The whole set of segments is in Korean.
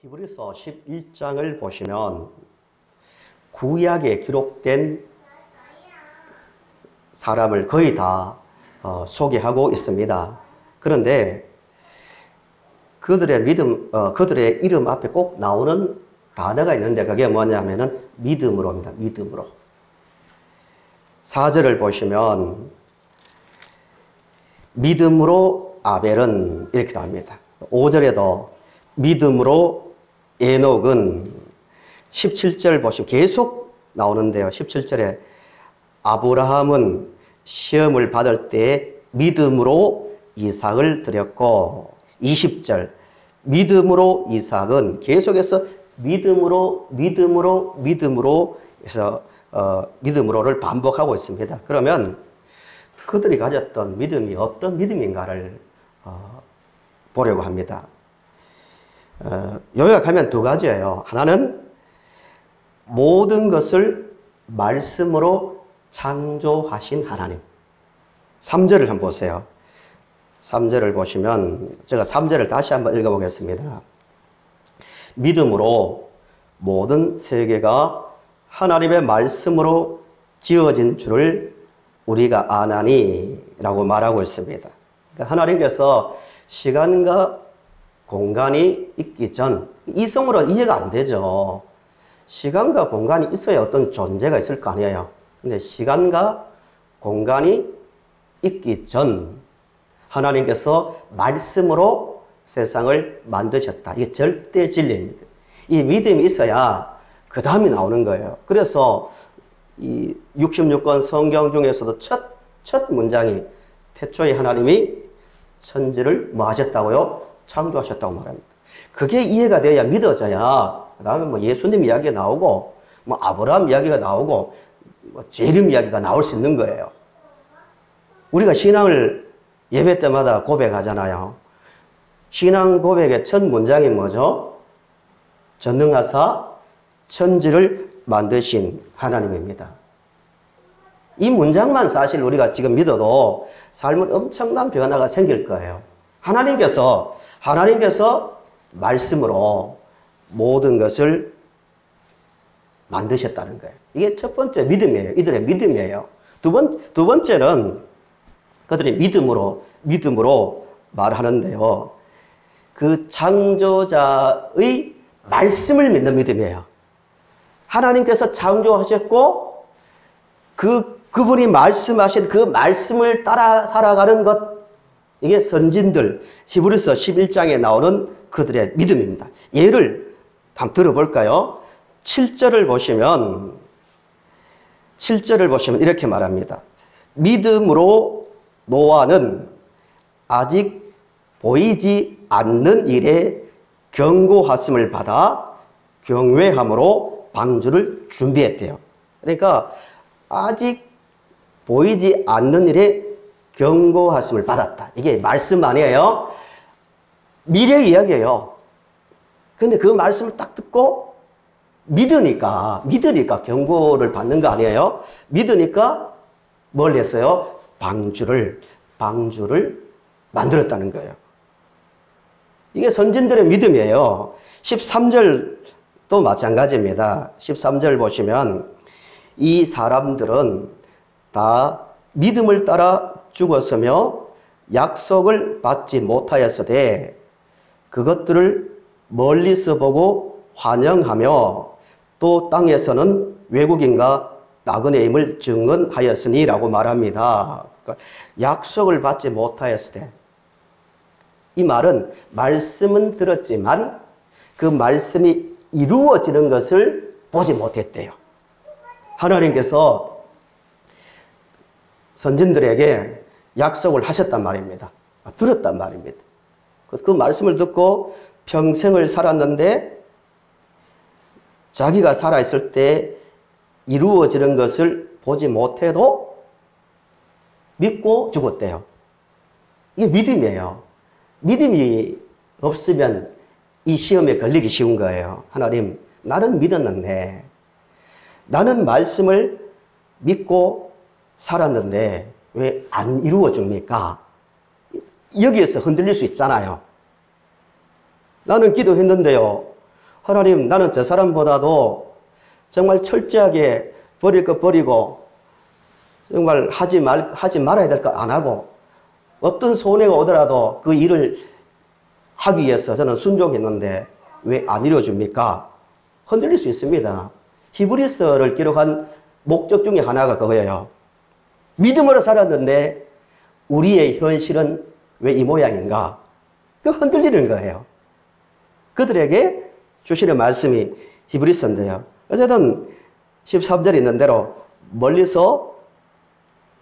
히브리서 11장을 보시면 구약에 기록된 사람을 거의 다 소개하고 있습니다. 그런데 그들의 그들의 이름 앞에 꼭 나오는 단어가 있는데 그게 뭐냐면은 믿음으로입니다. 믿음으로. 4절을 보시면 믿음으로 아벨은 이렇게 나옵니다. 5절에도 믿음으로 에녹은 17절 보시면 계속 나오는데요. 17절에 아브라함은 시험을 받을 때 믿음으로 이삭을 드렸고 20절 믿음으로 이삭은 계속해서 믿음으로 해서 믿음으로를 반복하고 있습니다. 그러면 그들이 가졌던 믿음이 어떤 믿음인가를 보려고 합니다. 요약하면 두 가지예요. 하나는 모든 것을 말씀으로 창조하신 하나님. 3절을 한번 보세요. 3절을 보시면 제가 3절을 다시 한번 읽어보겠습니다. 믿음으로 모든 세계가 하나님의 말씀으로 지어진 줄을 우리가 아나니 라고 말하고 있습니다. 그러니까 하나님께서 시간과 공간이 있기 전 이성으로 이해가 안 되죠. 시간과 공간이 있어야 어떤 존재가 있을 거 아니에요. 근데 시간과 공간이 있기 전 하나님께서 말씀으로 세상을 만드셨다. 이게 절대 진리입니다. 이 믿음이 있어야 그 다음이 나오는 거예요. 그래서 이 66권 성경 중에서도 첫 문장이 태초에 하나님이 천지를 뭐 하셨다고요? 창조하셨다고 말합니다. 그게 이해가 돼야 믿어져야 그 다음에 뭐 예수님 이야기가 나오고 뭐 아브라함 이야기가 나오고 뭐 재림 이야기가 나올 수 있는 거예요. 우리가 신앙을 예배 때마다 고백하잖아요. 신앙 고백의 첫 문장이 뭐죠? 전능하사 천지를 만드신 하나님입니다. 이 문장만 사실 우리가 지금 믿어도 삶은 엄청난 변화가 생길 거예요. 하나님께서 말씀으로 모든 것을 만드셨다는 거예요. 이게 첫 번째 믿음이에요. 이들의 믿음이에요. 두 번째는 그들의 믿음으로 말하는데요. 그 창조자의 말씀을 믿는 믿음이에요. 하나님께서 창조하셨고 그분이 말씀하신 그 말씀을 따라 살아가는 것, 이게 선진들 히브리서 11장에 나오는 그들의 믿음입니다. 예를 한번 들어볼까요? 7절을 보시면 이렇게 말합니다. 믿음으로 노아는 아직 보이지 않는 일에 경고하심을 받아 경외함으로 방주를 준비했대요. 그러니까 아직 보이지 않는 일에 경고하심을 받았다. 이게 말씀 아니에요? 미래 이야기예요. 근데 그 말씀을 딱 듣고 믿으니까 경고를 받는 거 아니에요? 믿으니까 뭘 했어요? 방주를 만들었다는 거예요. 이게 선진들의 믿음이에요. 13절도 마찬가지입니다. 13절 보시면 이 사람들은 다 믿음을 따라 죽었으며 약속을 받지 못하였으되 그것들을 멀리서 보고 환영하며 또 땅에서는 외국인과 나그네임을 증언하였으니 라고 말합니다. 그러니까 약속을 받지 못하였을 때, 이 말은 말씀은 들었지만 그 말씀이 이루어지는 것을 보지 못했대요. 하나님께서 선진들에게 약속을 하셨단 말입니다. 들었단 말입니다. 그 말씀을 듣고 평생을 살았는데 자기가 살아있을 때 이루어지는 것을 보지 못해도 믿고 죽었대요. 이게 믿음이에요. 믿음이 없으면 이 시험에 걸리기 쉬운 거예요. 하나님, 나는 믿었는데, 나는 말씀을 믿고 살았는데 왜 안 이루어집니까? 여기에서 흔들릴 수 있잖아요. 나는 기도했는데요. 하나님, 나는 저 사람보다도 정말 철저하게 버릴 것 버리고 정말 하지 말아야 될 것 안 하고 어떤 손해가 오더라도 그 일을 하기 위해서 저는 순종했는데 왜 안 이루어집니까? 흔들릴 수 있습니다. 히브리서를 기록한 목적 중에 하나가 그거예요. 믿음으로 살았는데 우리의 현실은 왜 이 모양인가? 그 흔들리는 거예요. 그들에게 주시는 말씀이 히브리서인데요. 어쨌든 13절에 있는 대로 멀리서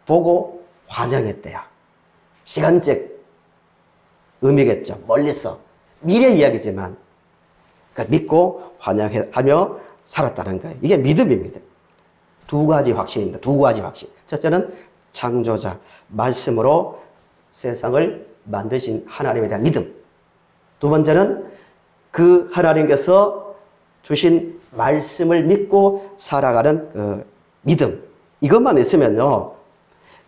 보고 환영했대요. 시간적 의미겠죠. 멀리서. 미래 이야기지만 믿고 환영하며 살았다는 거예요. 이게 믿음입니다. 두 가지 확신입니다. 두 가지 확신. 첫째는 창조자, 말씀으로 세상을 만드신 하나님에 대한 믿음. 두 번째는 그 하나님께서 주신 말씀을 믿고 살아가는 그 믿음. 이것만 있으면요.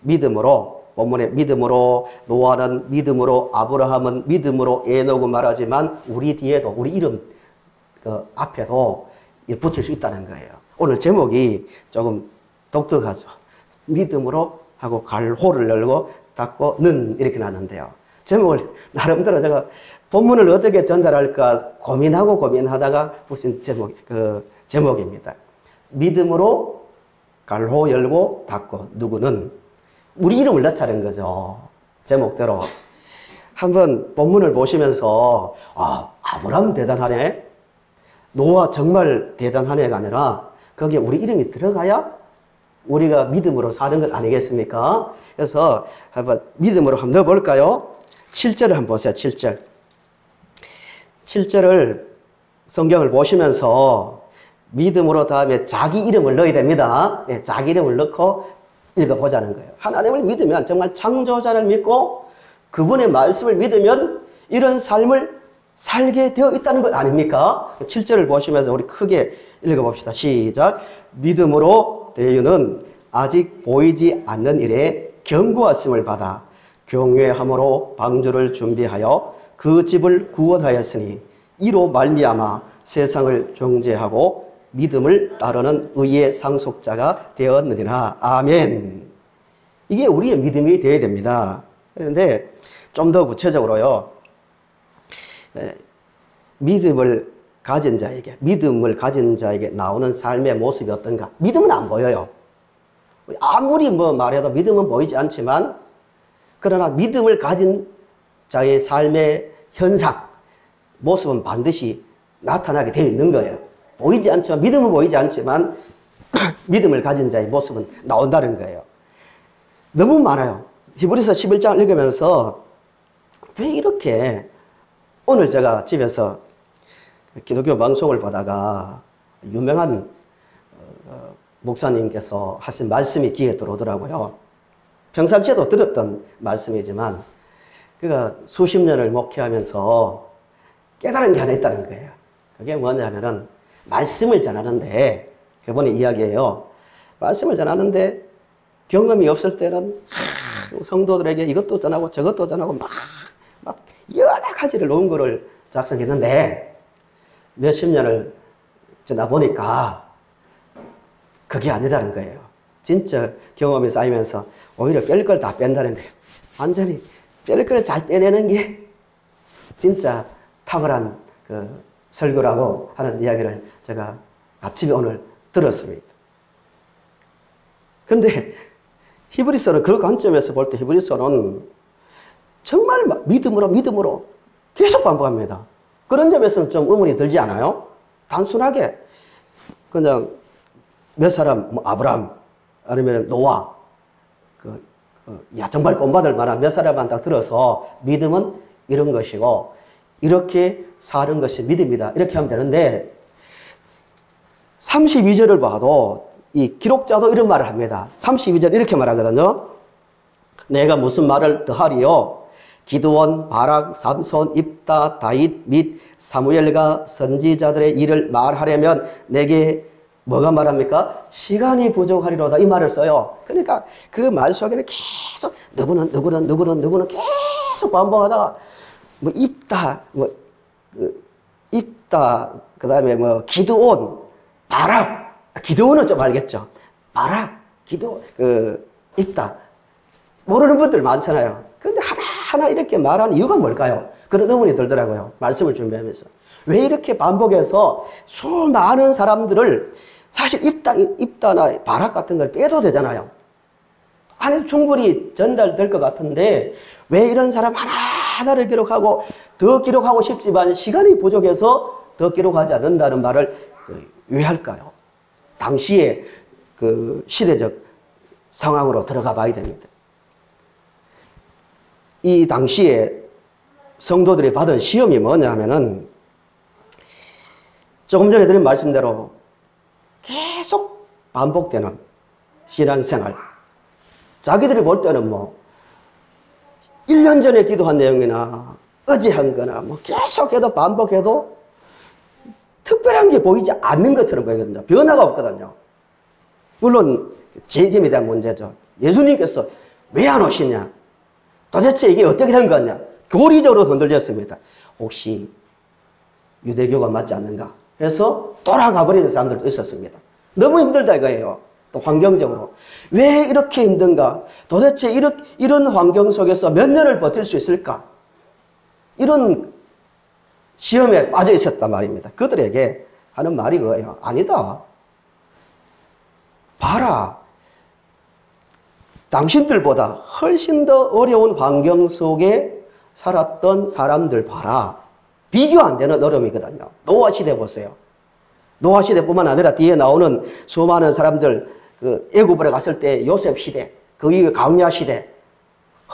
믿음으로, 본문에 믿음으로, 노아는 믿음으로, 아브라함은 믿음으로, 에녹은 말하지만 우리 뒤에도, 우리 이름 그 앞에도 붙일 수 있다는 거예요. 오늘 제목이 조금 독특하죠. 믿음으로 하고 갈호를 열고 닫고 는 이렇게 나는데요. 제목을 나름대로 제가 본문을 어떻게 전달할까 고민하다가 붙인 제목입니다. 믿음으로 갈호 열고 닫고 누구는 우리 이름을 넣자는 거죠. 제목대로. 한번 본문을 보시면서 아브라함 대단하네. 노아 정말 대단하네가 아니라 거기에 우리 이름이 들어가야 우리가 믿음으로 사는 것 아니겠습니까? 그래서 한번 믿음으로 한번 넣어볼까요? 7절을 한번 보세요. 7절. 7절을 성경을 보시면서 믿음으로 다음에 자기 이름을 넣어야 됩니다. 네, 자기 이름을 넣고 읽어보자는 거예요. 하나님을 믿으면 정말 창조자를 믿고 그분의 말씀을 믿으면 이런 삶을 살게 되어 있다는 것 아닙니까? 7절을 보시면서 우리 크게 읽어봅시다. 시작. 믿음으로 대유는 아직 보이지 않는 일에 경고하심을 받아 경외함으로 방주를 준비하여 그 집을 구원하였으니 이로 말미암아 세상을 정죄하고 믿음을 따르는 의의 상속자가 되었느니라. 아멘. 이게 우리의 믿음이 되어야 됩니다. 그런데 좀 더 구체적으로요. 믿음을 가진 자에게 나오는 삶의 모습이 어떤가? 믿음은 안 보여요. 아무리 말해도 믿음은 보이지 않지만 그러나 믿음을 가진 자의 삶의 현상, 모습은 반드시 나타나게 되어 있는 거예요. 보이지 않지만, 믿음은 보이지 않지만 믿음을 가진 자의 모습은 나온다는 거예요. 너무 많아요. 히브리서 11장 읽으면서 왜 이렇게 오늘 제가 집에서 기독교 방송을 보다가 유명한 목사님께서 하신 말씀이 귀에 들어오더라고요. 평상시에도 들었던 말씀이지만 그가 수십 년을 목회하면서 깨달은 게 하나 있다는 거예요. 그게 뭐냐면은 말씀을 전하는데 그분의 이야기예요. 말씀을 전하는데 경험이 없을 때는 성도들에게 이것도 전하고 저것도 전하고 막 여러 가지를 놓은 거를 작성했는데 몇십 년을 지나 보니까 그게 아니다는 거예요. 진짜 경험이 쌓이면서 오히려 뺄 걸 다 뺀다는 거예요. 완전히 뺄 걸 잘 빼내는 게 진짜 탁월한 그 설교라고 하는 이야기를 제가 아침에 오늘 들었습니다. 근데 히브리서는 그 관점에서 볼 때 히브리서는 정말 믿음으로 계속 반복합니다. 그런 점에서는 좀 의문이 들지 않아요? 단순하게 그냥 몇 사람, 아브라함 아니면 노아, 정말 본받을 만한 몇 사람만 딱 들어서 믿음은 이런 것이고 이렇게 사는 것이 믿음이다. 이렇게 하면 되는데 32절을 봐도 이 기록자도 이런 말을 합니다. 32절 이렇게 말하거든요. 내가 무슨 말을 더하리요? 기드온, 바락, 삼손, 입다, 다윗 및 사무엘과 선지자들의 일을 말하려면 내게 뭐가 말합니까? 시간이 부족하리로다 이 말을 써요. 그러니까 그 말 속에는 계속 누구는 계속 반복하다가 입다 입다, 그 다음에 뭐 기드온, 바락, 기드온은 좀 알겠죠? 바락, 기드온, 입다. 모르는 분들 많잖아요. 근데 하나하나 이렇게 말하는 이유가 뭘까요? 그런 의문이 들더라고요. 말씀을 준비하면서. 왜 이렇게 반복해서 수많은 사람들을 사실 입다나 바락 같은 걸 빼도 되잖아요. 안에서 충분히 전달될 것 같은데 왜 이런 사람 하나하나를 기록하고 더 기록하고 싶지만 시간이 부족해서 더 기록하지 않는다는 말을 왜 할까요? 당시의 그 시대적 상황으로 들어가 봐야 됩니다. 이 당시에 성도들이 받은 시험이 뭐냐 하면은 조금 전에 드린 말씀대로 계속 반복되는 신앙생활. 자기들이 볼 때는 뭐 1년 전에 기도한 내용이나 어제 한 거나 뭐 계속해도 반복해도 특별한 게 보이지 않는 것처럼 보이거든요. 변화가 없거든요. 물론 재림에 대한 문제죠. 예수님께서 왜 안 오시냐? 도대체 이게 어떻게 된 거냐? 교리적으로 흔들렸습니다. 혹시 유대교가 맞지 않는가 해서 돌아가 버리는 사람들도 있었습니다. 너무 힘들다 이거예요. 또 환경적으로. 왜 이렇게 힘든가? 도대체 이런 환경 속에서 몇 년을 버틸 수 있을까? 이런 시험에 빠져 있었단 말입니다. 그들에게 하는 말이 그거예요. 아니다. 봐라. 당신들보다 훨씬 더 어려운 환경 속에 살았던 사람들 봐라. 비교 안 되는 어려움이거든요. 노아 시대 보세요. 노아 시대뿐만 아니라 뒤에 나오는 수많은 사람들, 그 애굽으로 갔을 때 요셉 시대, 그 이후에 광야 시대,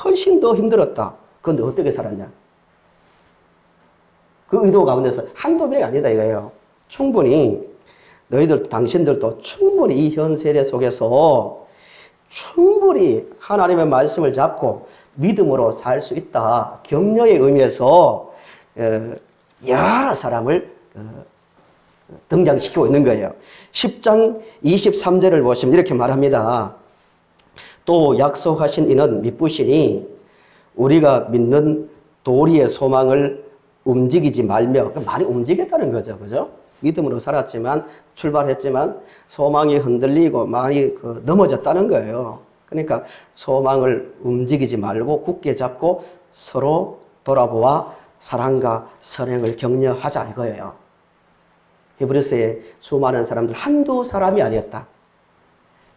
훨씬 더 힘들었다. 그런데 어떻게 살았냐? 그 의도 가운데서 한두 명이 아니다 이거예요. 충분히 당신들도 충분히 이 현 세대 속에서 충분히 하나님의 말씀을 잡고 믿음으로 살 수 있다. 격려의 의미에서 여러 사람을 등장시키고 있는 거예요. 10장 23절을 보시면 이렇게 말합니다. 또 약속하신 이는 미쁘시니 우리가 믿는 도리의 소망을 움직이지 말며, 많이 움직였다는 거죠. 그죠? 믿음으로 살았지만, 출발했지만, 소망이 흔들리고 많이 넘어졌다는 거예요. 그러니까 소망을 움직이지 말고 굳게 잡고 서로 돌아보아 사랑과 선행을 격려하자 이거예요. 히브리서의 수많은 사람들 한두 사람이 아니었다.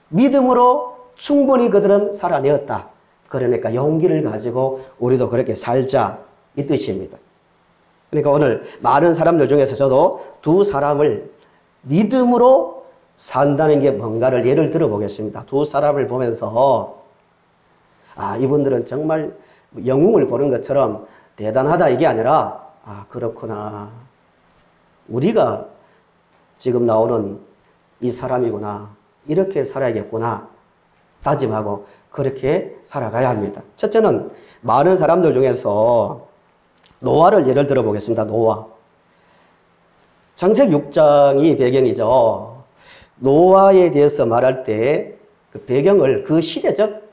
믿음으로 충분히 그들은 살아내었다. 그러니까 용기를 가지고 우리도 그렇게 살자 이 뜻입니다. 그러니까 오늘 많은 사람들 중에서 저도 두 사람을 믿음으로 산다는 게 뭔가를 예를 들어 보겠습니다. 두 사람을 보면서 이분들은 정말 영웅을 보는 것처럼 대단하다 이게 아니라 그렇구나. 우리가 지금 나오는 이 사람이구나. 이렇게 살아야겠구나. 다짐하고 그렇게 살아가야 합니다. 첫째는 많은 사람들 중에서 노아를 예를 들어 보겠습니다. 노아. 창세기 6장이 배경이죠. 노아에 대해서 말할 때 그 배경을, 그 시대적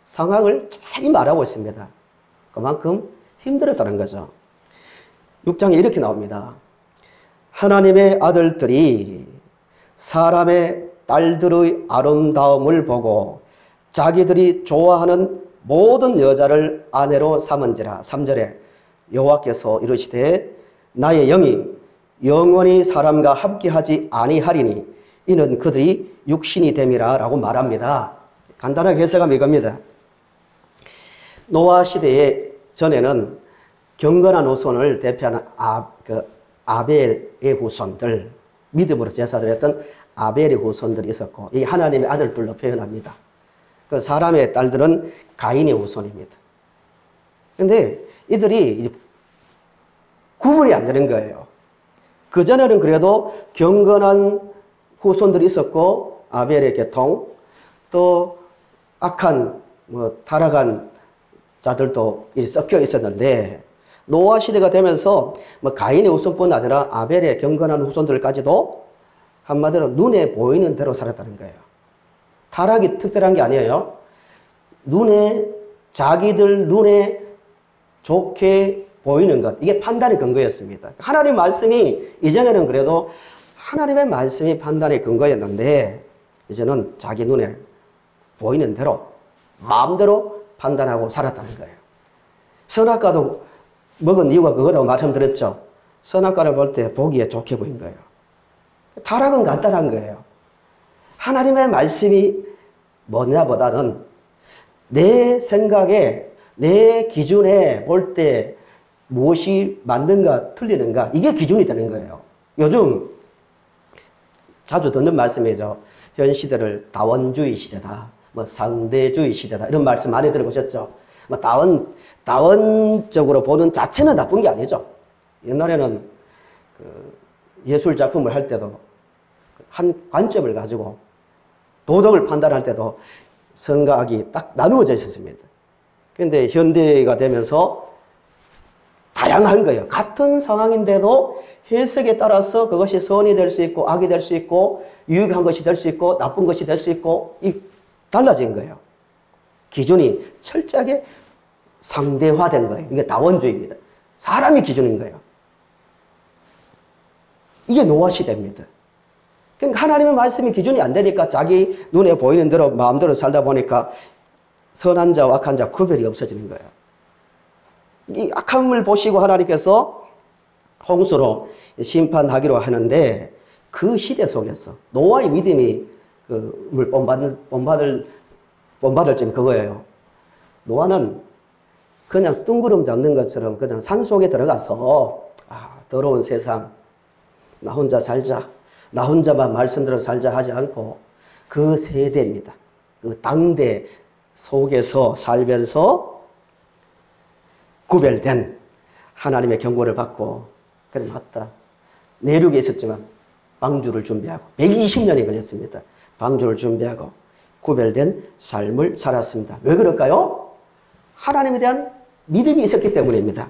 상황을 자세히 말하고 있습니다. 그만큼 힘들었다는 거죠. 6장에 이렇게 나옵니다. 하나님의 아들들이 사람의 딸들의 아름다움을 보고 자기들이 좋아하는 모든 여자를 아내로 삼은지라. 3절에 여호와께서 이르시되 나의 영이 영원히 사람과 함께하지 아니하리니 이는 그들이 육신이 됨이라 라고 말합니다. 간단하게 해석하면 이겁니다. 노아 시대에 전에는 경건한 후손을 대표하는 아벨의 후손들, 믿음으로 제사드렸던 아벨의 후손들이 있었고, 이 하나님의 아들들로 표현합니다. 그 사람의 딸들은 가인의 후손입니다. 그런데 이들이 이제 구분이 안 되는 거예요. 그전에는 그래도 경건한 후손들이 있었고, 아벨의 계통, 또 악한, 타락한 자들도 섞여 있었는데, 노아 시대가 되면서 가인의 후손뿐 아니라 아벨의 경건한 후손들까지도 한마디로 눈에 보이는 대로 살았다는 거예요. 타락이 특별한 게 아니에요. 자기들 눈에 좋게 보이는 것, 이게 판단의 근거였습니다. 하나님 말씀이 이전에는 그래도 하나님의 말씀이 판단의 근거였는데 이제는 자기 눈에 보이는 대로 마음대로 판단하고 살았다는 거예요. 선악과도 먹은 이유가 그거라고 말씀드렸죠. 선악과를 볼 때 보기에 좋게 보인 거예요. 타락은 간단한 거예요. 하나님의 말씀이 뭐냐보다는 내 생각에, 내 기준에 볼 때 무엇이 맞는가 틀리는가, 이게 기준이 되는 거예요. 요즘 자주 듣는 말씀이죠. 현 시대를 다원주의 시대다, 뭐 상대주의 시대다, 이런 말씀 많이 들어보셨죠. 뭐 다원적으로 보는 자체는 나쁜 게 아니죠. 옛날에는 그 예술 작품을 할 때도 한 관점을 가지고 도덕을 판단할 때도 선각이 딱 나누어져 있었습니다. 그런데 현대가 되면서 다양한 거예요. 같은 상황인데도 해석에 따라서 그것이 선이 될 수 있고 악이 될 수 있고 유익한 것이 될 수 있고 나쁜 것이 될 수 있고 달라진 거예요. 기준이 철저하게 상대화된 거예요. 이게 다원주의입니다. 사람이 기준인 거예요. 이게 노아 시대입니다. 그러니까 하나님의 말씀이 기준이 안 되니까 자기 눈에 보이는 대로 마음대로 살다 보니까 선한 자와 악한 자 구별이 없어지는 거예요. 이 악함을 보시고 하나님께서 홍수로 심판하기로 하는데 그 시대 속에서 노아의 믿음이 물 본받을 점이 그거예요. 노아는 그냥 뜬구름 잡는 것처럼 그냥 산 속에 들어가서 더러운 세상 나 혼자 살자, 나 혼자만 말씀대로 살자 하지 않고 그 세대입니다. 그 당대 속에서 살면서 구별된 하나님의 경고를 받고 그래 맞다. 내륙에 있었지만 방주를 준비하고 120년이 걸렸습니다. 방주를 준비하고 구별된 삶을 살았습니다. 왜 그럴까요? 하나님에 대한 믿음이 있었기 때문입니다.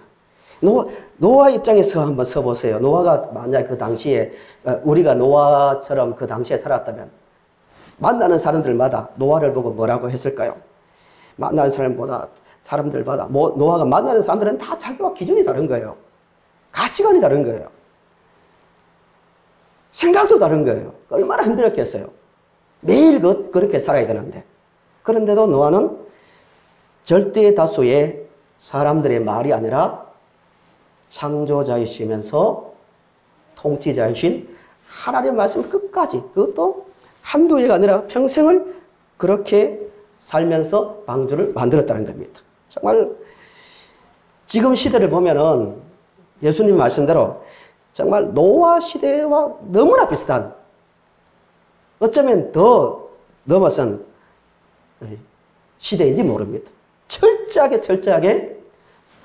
노아 입장에서 한번 서보세요. 노아가 만약 그 당시에 우리가 노아처럼 그 당시에 살았다면 만나는 사람들마다 노아를 보고 뭐라고 했을까요? 만나는 사람들마다 노아가 만나는 사람들은 다 자기와 기준이 다른 거예요. 가치관이 다른 거예요. 생각도 다른 거예요. 얼마나 힘들었겠어요. 매일 그렇게 살아야 되는데. 그런데도 노아는 절대 다수의 사람들의 말이 아니라 창조자이시면서 통치자이신 하나님의 말씀 끝까지, 그것도 한두 해가 아니라 평생을 그렇게 살면서 방주를 만들었다는 겁니다. 정말 지금 시대를 보면은 예수님 말씀대로 정말 노아 시대와 너무나 비슷한, 어쩌면 더 넘어선 시대인지 모릅니다. 철저하게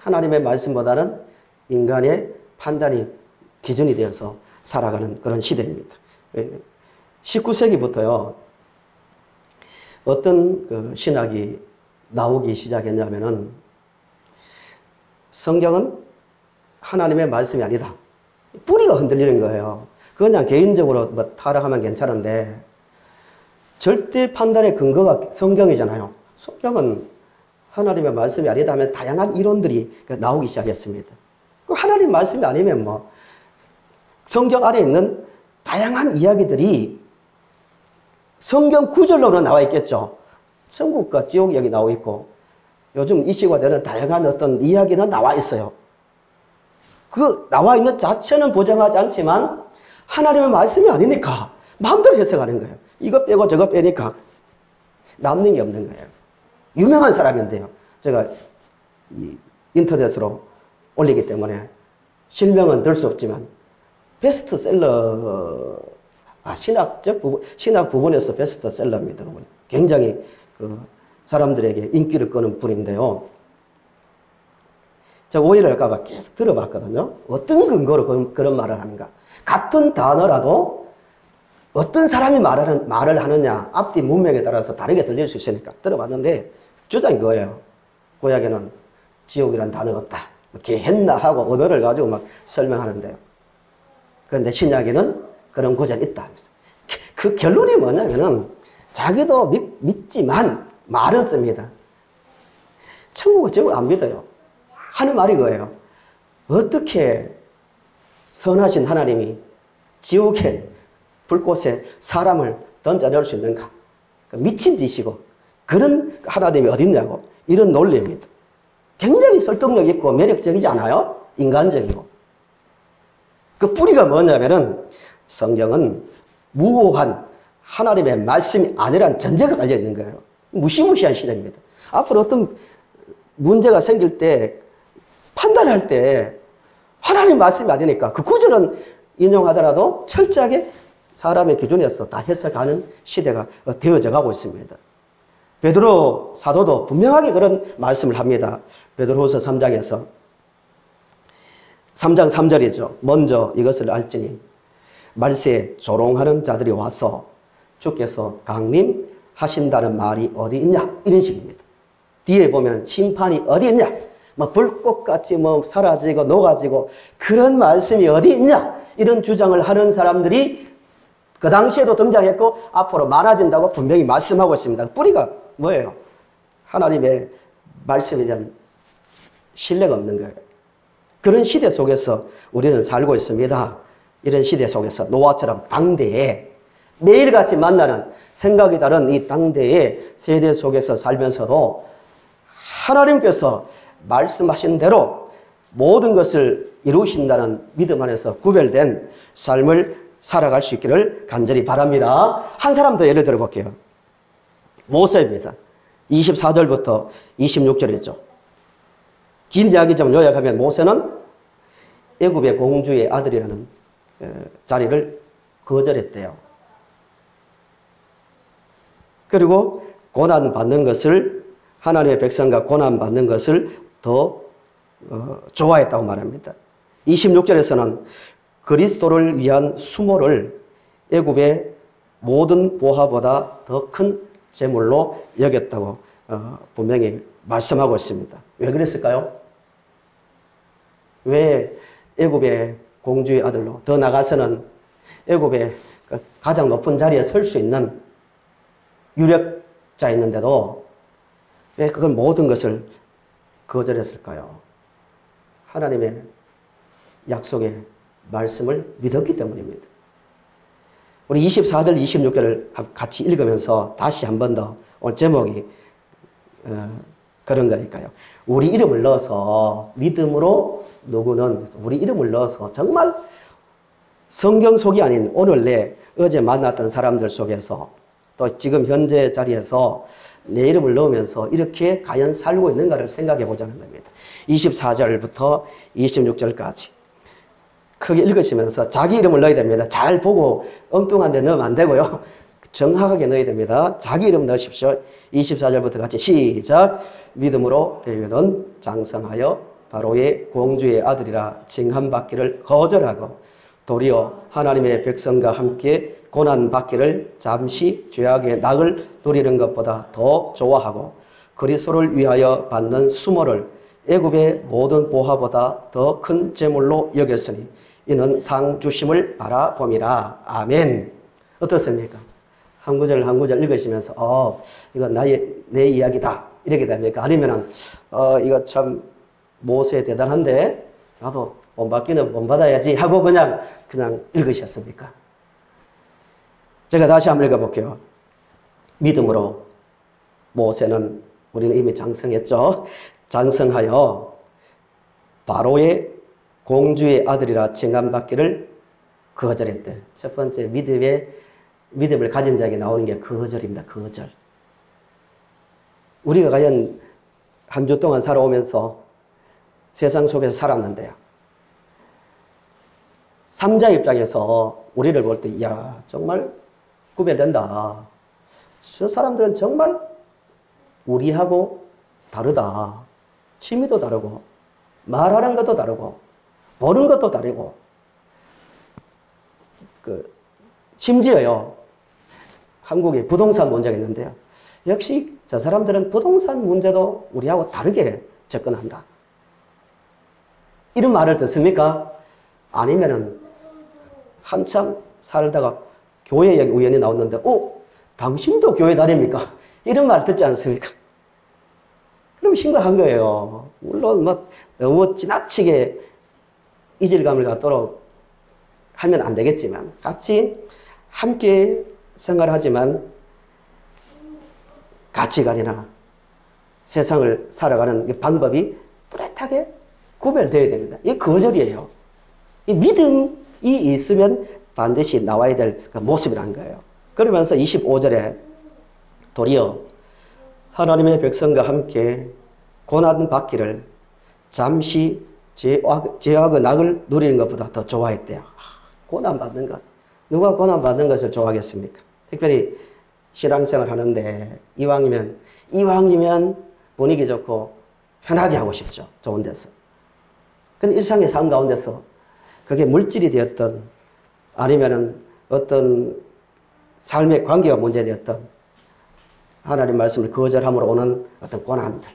하나님의 말씀보다는 인간의 판단이 기준이 되어서 살아가는 그런 시대입니다. 19세기부터요, 어떤 신학이 나오기 시작했냐면은 성경은 하나님의 말씀이 아니다. 뿌리가 흔들리는 거예요. 그냥 개인적으로 타락하면 괜찮은데 절대 판단의 근거가 성경이잖아요. 성경은 하나님의 말씀이 아니다 하면 다양한 이론들이 나오기 시작했습니다. 하나님 말씀이 아니면 성경 안에 있는 다양한 이야기들이 성경 구절로는 나와 있겠죠. 천국과 지옥 이야기 나와 있고 요즘 이슈가 되는 다양한 어떤 이야기는 나와 있어요. 그 나와 있는 자체는 부정하지 않지만 하나님의 말씀이 아니니까 마음대로 해석하는 거예요. 이거 빼고 저거 빼니까 남는 게 없는 거예요. 유명한 사람인데요. 제가 인터넷으로 올리기 때문에 실명은 들 수 없지만 베스트셀러, 신학 부분에서 베스트셀러입니다. 굉장히 사람들에게 인기를 끄는 분인데요. 제가 오해를 할까봐 계속 들어봤거든요. 어떤 근거로 그런 말을 하는가. 같은 단어라도 어떤 사람이 말을 하느냐, 앞뒤 문맥에 따라서 다르게 들릴 수 있으니까 들어봤는데 주장이 그거예요. 구약에는 지옥이란 단어가 없다. 이렇게 했나 하고 언어를 가지고 막 설명하는데요. 그런데 신약에는 그런 구절이 있다 하면서. 그 결론이 뭐냐면은 자기도 믿지만 말은 씁니다. 천국은 지옥을 안 믿어요. 하는 말이 그거예요. 어떻게 선하신 하나님이 지옥의 불꽃에 사람을 던져낼 수 있는가? 미친 짓이고 그런 하나님이 어딨냐고 이런 논리입니다. 굉장히 설득력 있고 매력적이지 않아요? 인간적이고. 그 뿌리가 뭐냐면은 성경은 무호한 하나님의 말씀이 아니란 전제가 깔려 있는 거예요. 무시무시한 시대입니다. 앞으로 어떤 문제가 생길 때 판단할 때 하나님 말씀이 아니니까 그 구절은 인용하더라도 철저하게 사람의 기준에서 다 해석하는 시대가 되어져 가고 있습니다. 베드로 사도도 분명하게 그런 말씀을 합니다. 베드로후서 3장에서 3장 3절이죠. 먼저 이것을 알지니 말세에 조롱하는 자들이 와서 주께서 강림하신다는 말이 어디 있냐? 이런 식입니다. 뒤에 보면 심판이 어디 있냐? 뭐 불꽃같이 뭐 사라지고 녹아지고 그런 말씀이 어디 있냐? 이런 주장을 하는 사람들이 그 당시에도 등장했고 앞으로 많아진다고 분명히 말씀하고 있습니다. 뿌리가 뭐예요? 하나님의 말씀에 대한 신뢰가 없는 거예요. 그런 시대 속에서 우리는 살고 있습니다. 이런 시대 속에서 노아처럼 당대에 매일같이 만나는 생각이 다른 이 당대의 세대 속에서 살면서도 하나님께서 말씀하신 대로 모든 것을 이루신다는 믿음 안에서 구별된 삶을 살아갈 수 있기를 간절히 바랍니다. 한 사람 더 예를 들어 볼게요. 모세입니다. 24절부터 26절이죠. 긴 이야기 좀 요약하면 모세는 애굽의 공주의 아들이라는 자리를 거절했대요. 그리고 고난받는 것을 하나님의 백성과 고난받는 것을 더 좋아했다고 말합니다. 26절에서는 그리스도를 위한 수모를 애굽의 모든 보화보다 더 큰 재물로 여겼다고 분명히 말씀하고 있습니다. 왜 그랬을까요? 왜 애굽의 공주의 아들로 더 나가서는 애굽의 가장 높은 자리에 설 수 있는 유력자였는데도 왜 그걸 모든 것을 거절했을까요? 하나님의 약속의 말씀을 믿었기 때문입니다. 우리 24절, 26절을 같이 읽으면서 다시 한 번 더 오늘 제목이 그런 거니까요. 우리 이름을 넣어서 믿음으로 누구는 우리 이름을 넣어서 정말 성경 속이 아닌 오늘 내 어제 만났던 사람들 속에서 또 지금 현재 자리에서 내 이름을 넣으면서 이렇게 과연 살고 있는가를 생각해 보자는 겁니다. 24절부터 26절까지 크게 읽으시면서 자기 이름을 넣어야 됩니다. 잘 보고 엉뚱한 데 넣으면 안 되고요. 정확하게 넣어야 됩니다. 자기 이름 넣으십시오. 24절부터 같이 시작. 믿음으로 다윗은 장성하여 바로의 공주의 아들이라 칭함받기를 거절하고 도리어 하나님의 백성과 함께 고난받기를 잠시 죄악의 낙을 누리는 것보다 더 좋아하고 그리스도를 위하여 받는 수모를 애굽의 모든 보화보다 더 큰 재물로 여겼으니 이는 상 주심을 바라봄이라. 아멘. 어떻습니까? 한 구절 한 구절 읽으시면서 이거 내 이야기다 이렇게 됩니까? 아니면은 이거 참 모세 대단한데 나도 본받기는 본받아야지 하고 그냥 읽으셨습니까? 제가 다시 한번 읽어볼게요. 믿음으로 모세는 우리는 이미 장성했죠. 장성하여 바로의 공주의 아들이라 칭함받기를 거절했대. 첫 번째 믿음을 가진 자에게 나오는 게 거절입니다. 거절. 우리가 과연 한 주 동안 살아오면서 세상 속에서 살았는데요. 삼자 입장에서 우리를 볼 때 이야 정말 구별된다. 저 사람들은 정말 우리하고 다르다. 취미도 다르고 말하는 것도 다르고 보는 것도 다르고 심지어요. 한국에 부동산 문제가 있는데요. 역시 저 사람들은 부동산 문제도 우리하고 다르게 접근한다. 이런 말을 듣습니까? 아니면은 한참 살다가 교회 얘기 우연히 나왔는데 당신도 교회 다닙니까? 이런 말 듣지 않습니까? 그럼 심각한 거예요. 물론 너무 지나치게 이질감을 갖도록 하면 안 되겠지만 같이 함께 생활하지만 가치관이나 세상을 살아가는 방법이 뚜렷하게 구별되어야 됩니다. 이게 거절이에요. 이 믿음이 있으면 반드시 나와야 될 그 모습이라는 거예요. 그러면서 25절에 도리어 하나님의 백성과 함께 고난 받기를 잠시 죄악의 낙을 누리는 것보다 더 좋아했대요. 고난 받는 것. 누가 고난 받는 것을 좋아하겠습니까? 특별히 신앙생활 하는데 이왕이면 분위기 좋고 편하게 하고 싶죠. 좋은 데서. 근데 일상의 삶 가운데서 그게 물질이 되었던 아니면은 어떤 삶의 관계가 문제되었던 하나님 말씀을 거절함으로 오는 어떤 고난들.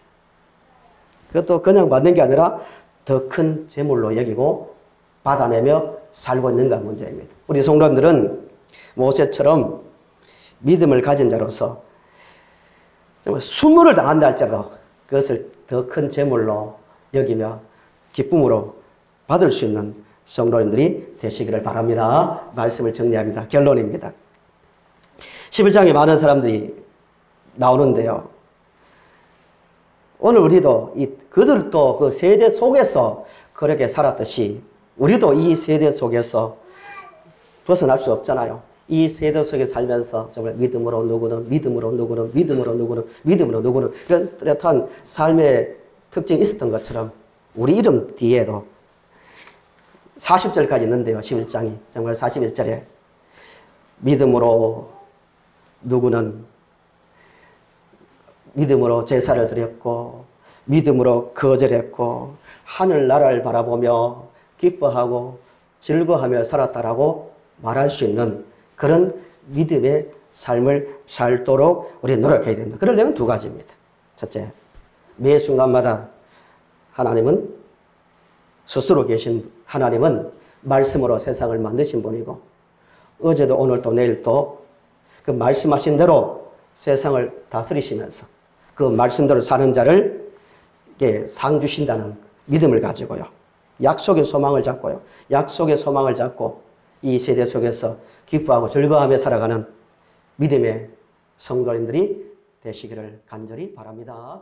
그것도 그냥 받는 게 아니라 더 큰 재물로 여기고 받아내며 살고 있는가 문제입니다. 우리 성도님들은 모세처럼 믿음을 가진 자로서 정말 수모를 당한다 할지라도 그것을 더 큰 재물로 여기며 기쁨으로 받을 수 있는 성도님들이 되시기를 바랍니다. 말씀을 정리합니다. 결론입니다. 11장에 많은 사람들이 나오는데요. 오늘 우리도 그들도 그 세대 속에서 그렇게 살았듯이 우리도 이 세대 속에서 벗어날 수 없잖아요. 이 세대 속에 살면서 정말 믿음으로 누구는 이런 뚜렷한 삶의 특징이 있었던 것처럼 우리 이름 뒤에도 40절까지 있는데요. 11장이 정말 41절에 믿음으로 누구는 믿음으로 제사를 드렸고 믿음으로 거절했고 하늘나라를 바라보며 기뻐하고 즐거워하며 살았다라고 말할 수 있는 그런 믿음의 삶을 살도록 우리 노력해야 된다. 그러려면 두 가지입니다. 첫째, 매 순간마다 하나님은 스스로 계신 하나님은 말씀으로 세상을 만드신 분이고 어제도 오늘도 내일도 그 말씀하신 대로 세상을 다스리시면서 그 말씀대로 사는 자를 상 주신다는 믿음을 가지고요. 약속의 소망을 잡고요. 약속의 소망을 잡고 이 세대 속에서 기뻐하고 즐거워하며 살아가는 믿음의 성도님들이 되시기를 간절히 바랍니다.